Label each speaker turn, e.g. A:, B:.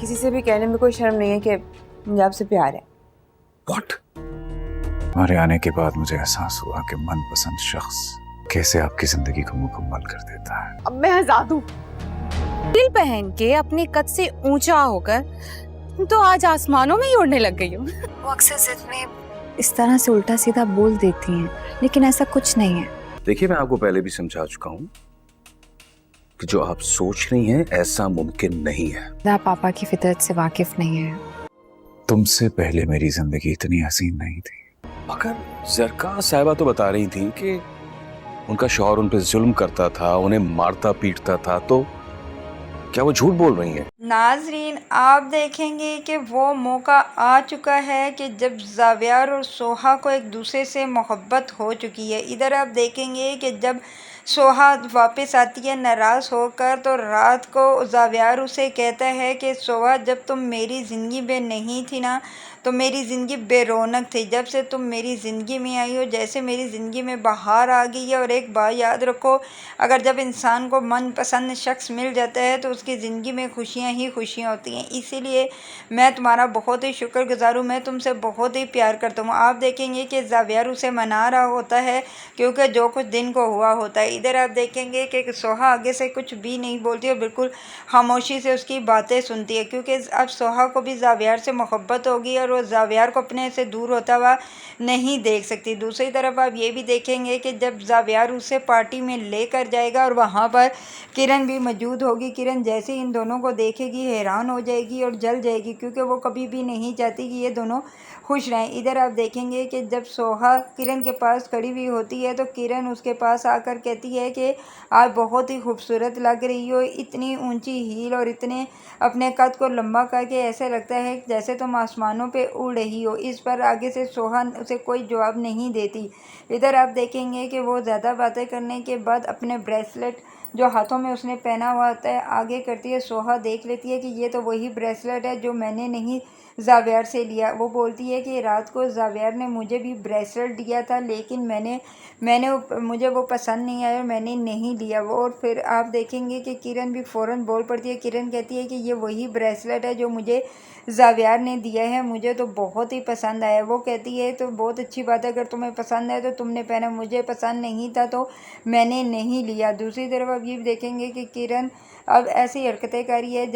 A: किसी से भी कहने में कोई शर्म नहीं है कि मुझे आपसे प्यार है।
B: What? हमारे आने के बाद मुझे एहसास हुआ कि मनपसंद शख्स कैसे आपकी जिंदगी को मुकम्मल कर देता है।
A: अब मैं आजाद हूँ।
C: दिल पहन के अपने कद से ऊंचा होकर तो आज आसमानों में ही उड़ने लग गई हूँ।
D: वो अक्सर जिद में इस तरह से उल्टा सीधा बोल देती हैं, लेकिन ऐसा कुछ नहीं है।
E: देखिए, मैं आपको पहले भी समझा चुका हूँ कि जो आप सोच रही हैं ऐसा मुमकिन नहीं है।
D: आप पापा की फितरत से वाकिफ नहीं है।
B: तुमसे पहले मेरी जिंदगी इतनी हसीन नहीं थी।
E: मगर जरका साहिबा तो बता रही थी कि उनका शौहर उन पे जुल्म करता था, उन्हें मारता पीटता था, तो क्या वो झूठ बोल रही हैं?
F: नाजरीन, आप देखेंगे कि वो मौका आ चुका है कि जब जावियर और सोहा को एक दूसरे से मोहब्बत हो चुकी है। इधर आप देखेंगे कि जब सोहा वापस आती है नाराज़ होकर, तो रात को जावियर उसे कहता है कि सोहा, जब तुम मेरी ज़िंदगी में नहीं थी ना, तो मेरी ज़िंदगी बेरौनक थी। जब से तुम मेरी ज़िंदगी में आई हो, जैसे मेरी ज़िंदगी में बाहर आ गई है। और एक बात याद रखो, अगर जब इंसान को मनपसंद शख्स मिल जाता है तो उसकी ज़िंदगी में खुशियाँ ही खुशियाँ होती हैं। इसीलिए मैं तुम्हारा बहुत ही शुक्रगुज़ार हूँ, मैं तुमसे बहुत ही प्यार करता हूँ। आप देखेंगे कि जावियर उसे मना रहा होता है क्योंकि जो कुछ दिन को हुआ होता है। इधर आप देखेंगे कि सोहा आगे से कुछ भी नहीं बोलती और बिल्कुल खामोशी से उसकी बातें सुनती है, क्योंकि अब सोहा को भी जावियर से मोहब्बत होगी और वो जावियर को अपने से दूर होता हुआ नहीं देख सकती। दूसरी तरफ आप ये भी देखेंगे कि जब जावियर उसे पार्टी में लेकर जाएगा और वहाँ पर किरण भी मौजूद होगी, किरण जैसे इन दोनों को देखेगी हैरान हो जाएगी और जल जाएगी, क्योंकि वो कभी भी नहीं चाहती कि ये दोनों खुश रहें। इधर आप देखेंगे कि जब सोहा किरण के पास खड़ी हुई होती है तो किरण उसके पास आकर कहती है कि आज बहुत ही खूबसूरत लग रही हो, इतनी ऊंची हील और इतने अपने कद को लंबा करके ऐसे लगता है जैसे तुम आसमानों पे उड़ रही हो। इस पर आगे से सोहा उसे कोई जवाब नहीं देती। इधर आप देखेंगे कि वो ज़्यादा बातें करने के बाद अपने ब्रेसलेट जो हाथों में उसने पहना हुआ होता है आगे करती है। सोहा देख लेती है कि ये तो वही ब्रेसलेट है जो मैंने नहीं जावियर से लिया। वो बोलती है कि रात को जावियर ने मुझे भी ब्रेसलेट दिया था, लेकिन मुझे वो पसंद नहीं आया और मैंने नहीं लिया वो। और फिर आप देखेंगे कि किरण भी फ़ौरन बोल पड़ती है। किरण कहती है कि ये वही ब्रेसलेट है जो मुझे जावियर ने दिया है, मुझे तो बहुत ही पसंद आया। वो कहती है तो बहुत अच्छी बात है, अगर तुम्हें पसंद है तो तुमने पहना, मुझे पसंद नहीं था तो मैंने नहीं लिया। दूसरी तरफ अब ये देखेंगे कि किरण अब ऐसी हरकतें कर रही है